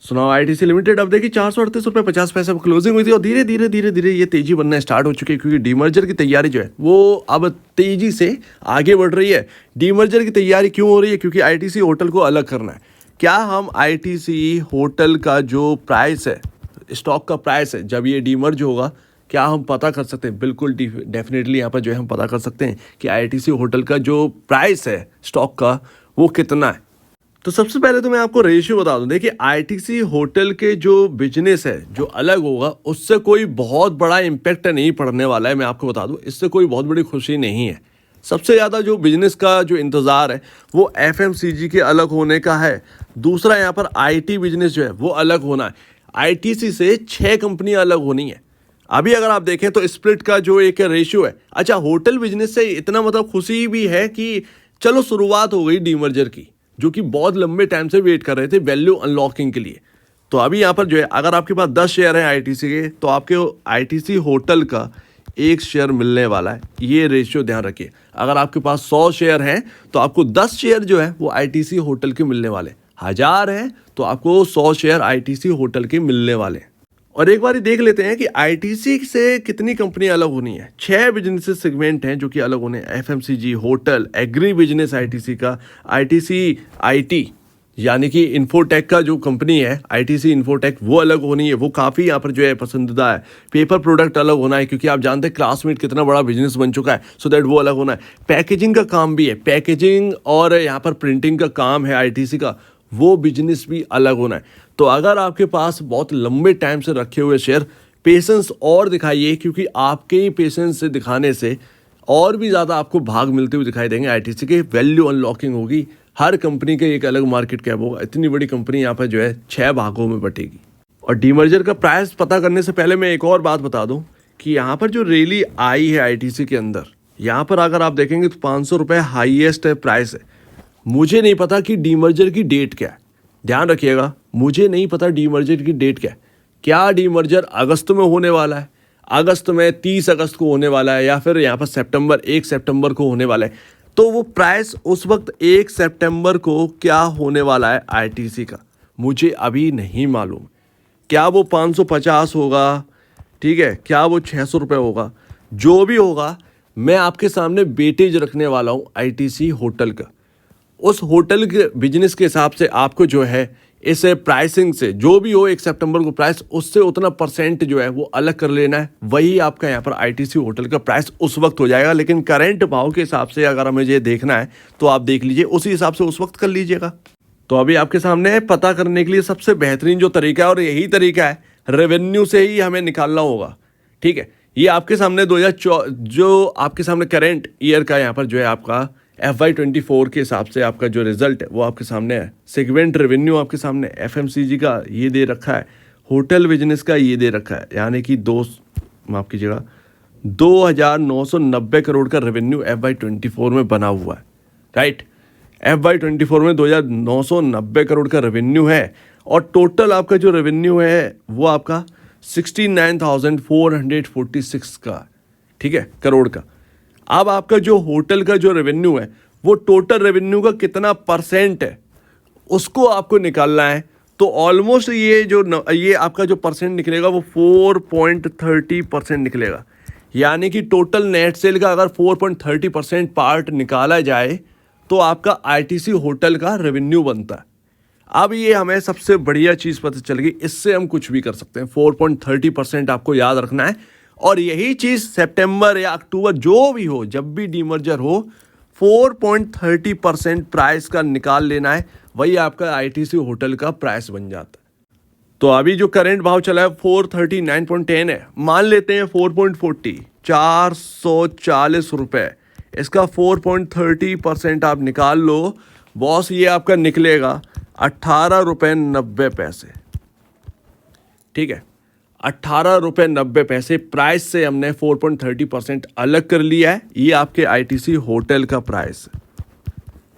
सुनाओ ITC limited अब देखिए 438 रुपये 50 पैसे क्लोजिंग हुई थी और धीरे धीरे धीरे धीरे ये तेजी बनना स्टार्ट हो चुकी है, क्योंकि डीमर्जर की तैयारी जो है वो अब तेजी से आगे बढ़ रही है। डीमर्जर की तैयारी क्यों हो रही है? क्योंकि आईटीसी होटल को अलग करना है। क्या हम आईटीसी होटल का जो प्राइस है, स्टॉक का प्राइस है, जब ये डीमर्ज होगा, क्या हम पता कर सकते हैं? बिल्कुल डेफिनेटली यहाँ पर जो है हम पता कर सकते हैं कि आईटीसी होटल का जो प्राइस है स्टॉक का वो कितना है। तो सबसे पहले तो मैं आपको रेशियो बता दूं। देखिए आईटीसी होटल के जो बिजनेस है जो अलग होगा उससे कोई बहुत बड़ा इम्पैक्ट नहीं पड़ने वाला है। मैं आपको बता दूं, इससे कोई बहुत बड़ी खुशी नहीं है। सबसे ज़्यादा जो बिजनेस का जो इंतज़ार है वो एफएमसीजी के अलग होने का है। दूसरा यहाँ पर आईटी बिजनेस जो है वो अलग होना है। आईटीसी से 6 कंपनियाँ अलग होनी है। अभी अगर आप देखें तो स्प्लिट का जो एक रेशियो है, अच्छा होटल बिजनेस से इतना मतलब खुशी भी है कि चलो शुरुआत हो गई डीमर्जर की, जो कि बहुत लंबे टाइम से वेट कर रहे थे वैल्यू अनलॉकिंग के लिए। तो अभी यहाँ पर जो है अगर आपके पास 10 शेयर हैं आईटीसी के, तो आपके आईटीसी होटल का 1 शेयर मिलने वाला है। ये रेशियो ध्यान रखिए। अगर आपके पास 100 शेयर हैं तो आपको 10 शेयर जो है वो आईटीसी होटल के मिलने वाले। 1000 हैं तो आपको 100 शेयर आईटीसी होटल के मिलने वाले। और एक बार देख लेते हैं कि आईटीसी से कितनी कंपनियां अलग होनी है। 6 बिजनेस सेगमेंट हैं जो कि अलग होने हैं। FMCG, hotel, agri business ITC का, आईटीसी आईटी यानी कि इन्फोटेक का जो कंपनी है आईटीसी इन्फोटेक वो अलग होनी है। वो काफ़ी यहाँ पर जो है पसंदीदा है। पेपर प्रोडक्ट अलग होना है, क्योंकि आप जानते हैं क्लासमेट कितना बड़ा बिजनेस बन चुका है, सो दैट वो अलग होना है। पैकेजिंग का काम भी है, पैकेजिंग और यहाँ पर प्रिंटिंग का काम है आईटीसी का, वो बिजनेस भी अलग होना है। तो अगर आपके पास बहुत लंबे टाइम से रखे हुए शेयर, पेशेंस और दिखाइए, क्योंकि आपके ही पेशेंस से दिखाने से और भी ज़्यादा आपको भाग मिलते हुए दिखाई देंगे। आईटीसी के वैल्यू अनलॉकिंग होगी, हर कंपनी का एक अलग मार्केट कैप होगा। इतनी बड़ी कंपनी यहाँ पर जो है 6 भागों में बटेगी। और डीमर्जर का प्राइस पता करने से पहले मैं एक और बात बता दूं कि यहाँ पर जो रैली आई है आईटीसी के अंदर, यहाँ पर अगर आप देखेंगे तो 500 रुपये हाईएस्ट प्राइस है। मुझे नहीं पता कि डीमर्जर की डेट क्या है, ध्यान रखिएगा, मुझे नहीं पता डीमर्जर की डेट क्या है। क्या डीमर्जर अगस्त में होने वाला है, अगस्त में 30 अगस्त को होने वाला है, या फिर यहाँ पर सितंबर 1 सितंबर को होने वाला है? तो वो प्राइस उस वक्त 1 सितंबर को क्या होने वाला है आईटीसी का, मुझे अभी नहीं मालूम। क्या वो 550 होगा, ठीक है, क्या वो 600 रुपये होगा? जो भी होगा मैं आपके सामने वेटेज रखने वाला हूँ आईटीसी होटल का। उस होटल के बिजनेस के हिसाब से आपको जो है इस प्राइसिंग से जो भी हो 1 सितंबर को प्राइस, उससे उतना परसेंट जो है वो अलग कर लेना है। वही आपका यहाँ पर आईटीसी होटल का प्राइस उस वक्त हो जाएगा। लेकिन करंट भाव के हिसाब से अगर हमें ये देखना है तो आप देख लीजिए, उसी हिसाब से उस वक्त कर लीजिएगा। तो अभी आपके सामने पता करने के लिए सबसे बेहतरीन जो तरीका है, और यही तरीका है, रेवेन्यू से ही हमें निकालना होगा। ठीक है, ये आपके सामने जो आपके सामने करेंट ईयर का यहाँ पर जो है आपका FY24 के हिसाब से आपका जो रिजल्ट है वो आपके सामने है। सेगमेंट रेवेन्यू आपके सामने एफएमसीजी का ये दे रखा है, होटल बिजनेस का ये दे रखा है, यानी कि माफ़ कीजिएगा 2990 करोड़ का रेवेन्यू FY24 में बना हुआ है। राइट, FY24 में 2990 करोड़ का रेवेन्यू है, और टोटल आपका जो रेवेन्यू है वो आपका 69,446 का, ठीक है, करोड़ का। अब आपका जो होटल का जो रेवेन्यू है वो टोटल रेवेन्यू का कितना परसेंट है उसको आपको निकालना है। तो ऑलमोस्ट ये आपका जो परसेंट निकलेगा वो 4.30% निकलेगा। यानी कि टोटल नेट सेल का अगर 4.30% पार्ट निकाला जाए तो आपका आईटीसी होटल का रेवेन्यू बनता है। अब ये हमें सबसे बढ़िया चीज़ पता चल गई, इससे हम कुछ भी कर सकते हैं। 4.30% आपको याद रखना है, और यही चीज़ सितंबर या अक्टूबर जो भी हो, जब भी डीमर्जर हो, 4.30% प्राइस का निकाल लेना है, वही आपका आईटीसी होटल का प्राइस बन जाता है। तो अभी जो करंट भाव चला है 439.10 है, मान लेते हैं 4.40, 440 रुपये, इसका 4.30% आप निकाल लो बॉस, ये आपका निकलेगा 18.90 रुपये। ठीक है, 18.90 रुपये प्राइस से हमने 4.30% अलग कर लिया है। ये आपके आईटीसी होटल का प्राइस है।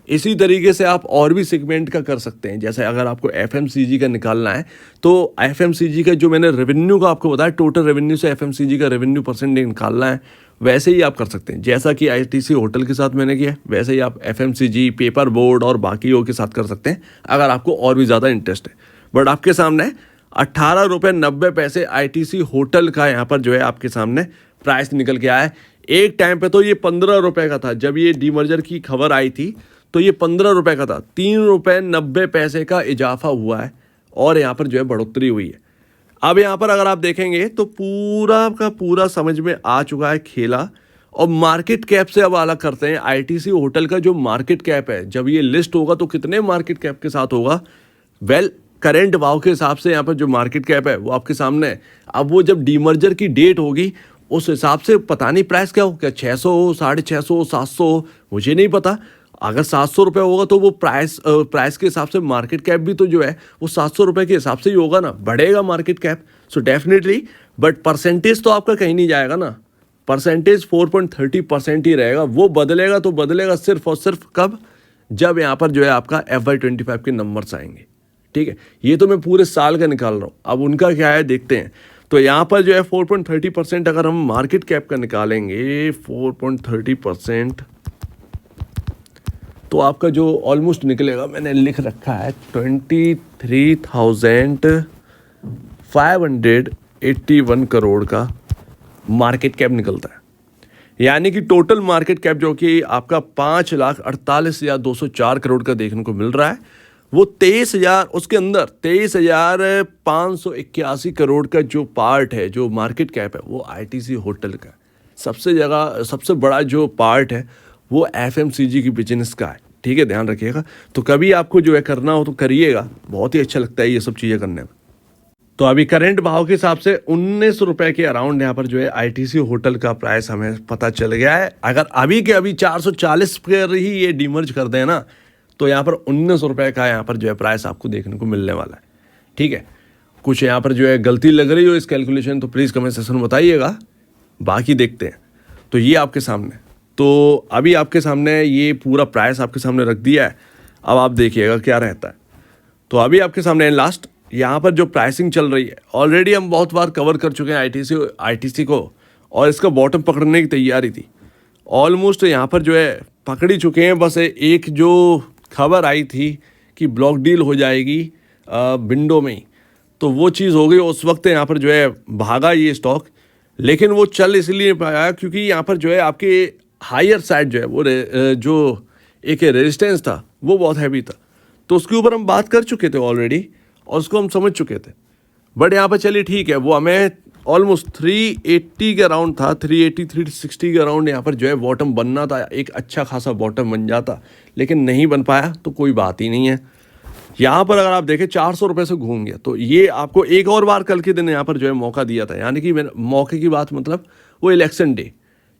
इसी तरीके से आप और भी सेगमेंट का कर सकते हैं। जैसे अगर आपको एफएमसीजी का निकालना है तो एफएमसीजी का जो मैंने रेवेन्यू का आपको बताया, टोटल रेवेन्यू से एफएमसीजी का रेवेन्यू परसेंट निकालना है, वैसे ही आप कर सकते हैं। जैसा कि आईटीसी होटल के साथ मैंने किया वैसे ही आप एफएमसीजी, पेपर बोर्ड और बाकियों के साथ कर सकते हैं अगर आपको और भी ज़्यादा इंटरेस्ट है। बट आपके सामने 18 रुपये 90 पैसे आईटीसी होटल का यहाँ पर जो है आपके सामने प्राइस निकल के आया है। एक टाइम पे तो ये 15 रुपये का था, जब ये डीमर्जर की खबर आई थी तो ये 15 रुपये का था। 3 रुपये 90 पैसे का इजाफा हुआ है और यहाँ पर जो है बढ़ोतरी हुई है। अब यहाँ पर अगर आप देखेंगे तो पूरा का पूरा समझ में आ चुका है खेला। और मार्केट कैप से अब अलग करते हैं। आईटीसी होटल का जो मार्केट कैप है, जब ये लिस्ट होगा तो कितने मार्केट कैप के साथ होगा? वेल, करंट भाव के हिसाब से यहाँ पर जो मार्केट कैप है वो आपके सामने है। अब वो जब डीमर्जर की डेट होगी उस हिसाब से पता नहीं प्राइस क्या हो, क्या 600 हो, 650, 700 हो, मुझे नहीं पता। अगर 700 रुपये होगा तो वो प्राइस के हिसाब से मार्केट कैप भी तो जो है वो 700 रुपये के हिसाब से ही होगा ना, बढ़ेगा market cap. So definitely, but percentage तो आपका कहीं नहीं जाएगा ना। परसेंटेज 4.30% ही रहेगा। वो बदलेगा तो बदलेगा सिर्फ और सिर्फ कब? जब यहाँ पर जो है आपका FY25 के नंबर्स आएंगे। ठीक है, ये तो मैं पूरे साल का निकाल रहा हूँ, अब उनका क्या है देखते हैं। तो यहाँ पर जो है 4.30% अगर हम मार्केट कैप का निकालेंगे 4.30%, तो आपका जो ऑलमोस्ट निकलेगा, मैंने लिख रखा है 23,581 करोड़ का मार्केट कैप निकलता है। यानी कि टोटल मार्केट कैप जो कि आपका 5,48,204 करोड़ का देखने को मिल रहा है, वो 23,000, उसके अंदर 23,581 करोड़ का जो पार्ट है, जो मार्केट कैप है, वो आईटीसी होटल का सबसे बड़ा जो पार्ट है वो एफएमसीजी की बिजनेस का है। ठीक है, ध्यान रखिएगा। तो कभी आपको जो है करना हो तो करिएगा, बहुत ही अच्छा लगता है ये सब चीज़ें करने में। तो अभी करंट भाव के हिसाब से 19 रुपये के अराउंड यहाँ पर जो है आईटीसी होटल का प्राइस हमें पता चल गया है। अगर अभी के अभी 440 पर ही ये डीमर्ज कर दें ना, तो यहाँ पर 19 रुपये का यहाँ पर जो है प्राइस आपको देखने को मिलने वाला है। ठीक है, कुछ यहाँ पर जो है गलती लग रही हो इस कैलकुलेशन तो प्लीज़ कमेंट सेक्शन में बताइएगा, बाकी देखते हैं। तो ये आपके सामने, तो अभी आपके सामने ये पूरा प्राइस आपके सामने रख दिया है। अब आप देखिएगा क्या रहता है। तो अभी आपके सामने लास्ट यहाँ पर जो प्राइसिंग चल रही है, ऑलरेडी हम बहुत बार कवर कर चुके हैं आईटीसी को, और इसका बॉटम पकड़ने की तैयारी थी। ऑलमोस्ट यहाँ पर जो है पकड़ ही चुके हैं। बस एक जो खबर आई थी कि ब्लॉक डील हो जाएगी विंडो में ही, तो वो चीज़ हो गई। उस वक्त यहाँ पर जो है भागा ये स्टॉक, लेकिन वो चल इसलिए पाया क्योंकि यहाँ पर जो है आपके हायर साइड जो है वो जो एक रेजिस्टेंस था वो बहुत हैवी था। तो उसके ऊपर हम बात कर चुके थे ऑलरेडी और उसको हम समझ चुके थे। बट यहाँ पर चलिए ठीक है, वो हमें ऑलमोस्ट 380 के अराउंड था, 380 360 के अराउंड यहाँ पर जो है बॉटम बनना था, एक अच्छा खासा बॉटम बन जाता, लेकिन नहीं बन पाया। तो कोई बात ही नहीं है। यहाँ पर अगर आप देखें 400 रुपये से घूम गया, तो ये आपको एक और बार कल के दिन यहाँ पर जो है मौका दिया था। यानी कि मौके की बात मतलब वो इलेक्शन डे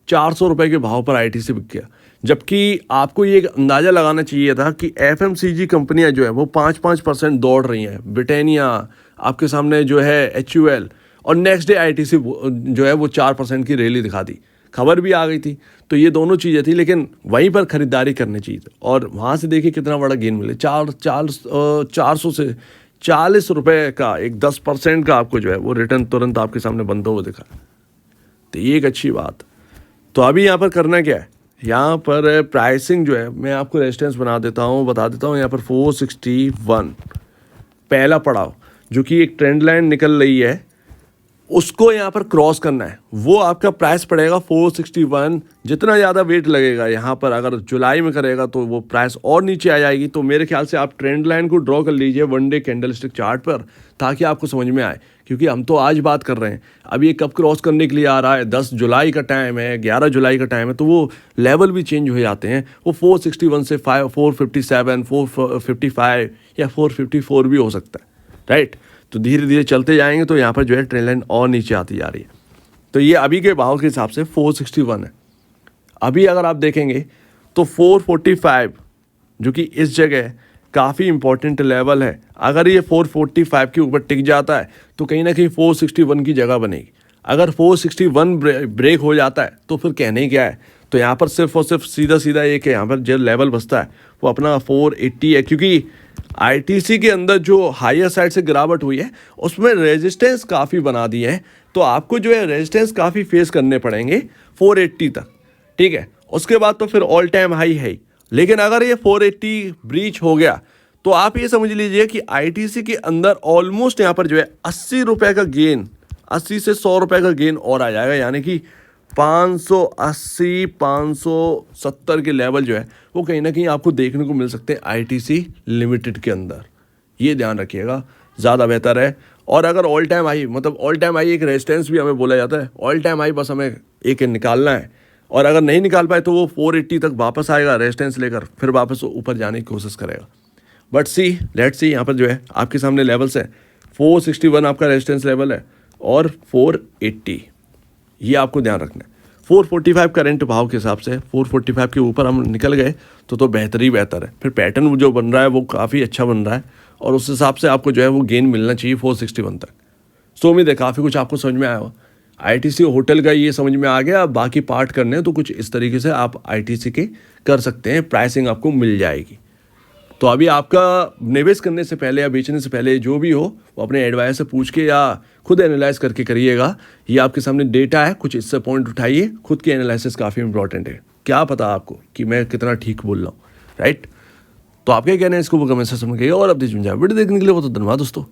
400 रुपये के भाव पर आईटीसी बिक गया। जबकि आपको ये एक अंदाज़ा लगाना चाहिए था कि एफएमसीजी कंपनियां जो है वो 5% दौड़ रही हैं। ब्रिटानिया आपके सामने जो है HUL, और नेक्स्ट डे आईटीसी जो है वो 4% की रैली दिखा दी। खबर भी आ गई थी। तो ये दोनों चीज़ें थी, लेकिन वहीं पर ख़रीदारी करनी चाहिए थी। और वहाँ से देखिए कितना बड़ा गेन मिले, 400 से 40 रुपये का एक 10% का आपको जो है वो रिटर्न तुरंत आपके सामने बनता हुआ दिखा। तो ये एक अच्छी बात। तो अभी यहाँ पर करना क्या है, यहाँ पर प्राइसिंग जो है मैं आपको रेजिस्टेंस बता देता हूँ। यहाँ पर 461 पहला पड़ाव, जो कि एक ट्रेंड लाइन निकल रही है, उसको यहाँ पर क्रॉस करना है। वो आपका प्राइस पड़ेगा 461। जितना ज़्यादा वेट लगेगा यहाँ पर, अगर जुलाई में करेगा तो वो प्राइस और नीचे आ जाएगी। तो मेरे ख्याल से आप ट्रेंड लाइन को ड्रॉ कर लीजिए 1 डे कैंडलस्टिक चार्ट पर, ताकि आपको समझ में आए। क्योंकि हम तो आज बात कर रहे हैं, अब ये कब क्रॉस करने के लिए आ रहा है, 10 जुलाई का टाइम है, 11 जुलाई का टाइम है, तो वो लेवल भी चेंज हो जाते हैं। वो 461 से 457, 455 या 454 भी हो सकता है, राइट। तो धीरे धीरे चलते जाएंगे तो यहाँ पर जो है ट्रेंड लाइन और नीचे आती जा रही है। तो ये अभी के भाव के हिसाब से 461 है। अभी अगर आप देखेंगे तो 445, जो कि इस जगह काफ़ी इंपॉर्टेंट लेवल है। अगर ये 445 के ऊपर टिक जाता है तो कहीं ना कहीं 461 की जगह बनेगी। अगर 461 ब्रेक हो जाता है तो फिर कहने ही क्या है। तो यहाँ पर सिर्फ और सिर्फ सीधा एक यहाँ पर जो लेवल बचता है वो अपना 480 है। क्योंकि आईटीसी के अंदर जो हायर साइड से गिरावट हुई है उसमें रेजिस्टेंस काफ़ी बना दी है। तो आपको जो है रेजिस्टेंस काफ़ी फेस करने पड़ेंगे 480 तक, ठीक है। उसके बाद तो फिर ऑल टाइम हाई है ही। लेकिन अगर ये 480 ब्रीच हो गया तो आप ये समझ लीजिए कि आईटीसी के अंदर ऑलमोस्ट यहाँ पर जो है 80 रुपए का गेन, 80 से 100 रुपए का गेन और आ जाएगा, यानी कि 580 570 के लेवल जो है वो कहीं ना कहीं आपको देखने को मिल सकते हैं आईटीसी लिमिटेड के अंदर। ये ध्यान रखिएगा, ज़्यादा बेहतर है। और अगर ऑल टाइम हाई, मतलब ऑल टाइम हाई एक रेजिस्टेंस भी हमें बोला जाता है, ऑल टाइम हाई बस हमें एक निकालना है, और अगर नहीं निकाल पाए तो वो 480 तक वापस आएगा रेजिस्टेंस लेकर, फिर वापस ऊपर जाने की कोशिश करेगा। बट सी लेट्स सी, यहाँ पर जो है आपके सामने लेवल्स है, 461 आपका रेजिस्टेंस लेवल है और 480, ये आपको ध्यान रखना है। 445 करंट भाव के हिसाब से 445 के ऊपर हम निकल गए तो बेहतर ही बेहतर है। फिर पैटर्न जो बन रहा है वो काफ़ी अच्छा बन रहा है, और उस हिसाब से आपको जो है वो गेन मिलना चाहिए 461 तक। सो उम्मीद है काफ़ी कुछ आपको समझ में आया हो। आईटीसी होटल का ये समझ में आ गया, अब बाकी पार्ट करने हैं तो कुछ इस तरीके से आप आईटीसी के कर सकते हैं, प्राइसिंग आपको मिल जाएगी। तो अभी आपका निवेश करने से पहले या बेचने से पहले जो भी हो वो अपने एडवाइजर से पूछ के या खुद एनालाइज करके करिएगा। ये आपके सामने डेटा है, कुछ इससे पॉइंट उठाइए, खुद की एनालिसिस काफ़ी इंपॉर्टेंट है। क्या पता आपको कि मैं कितना ठीक बोल रहा हूँ, राइट। तो आप क्या कहना है इसको वो कमेंट सेक्शन में कहिए, और अब वीडियो देखने के लिए वो तो धन्यवाद दोस्तों।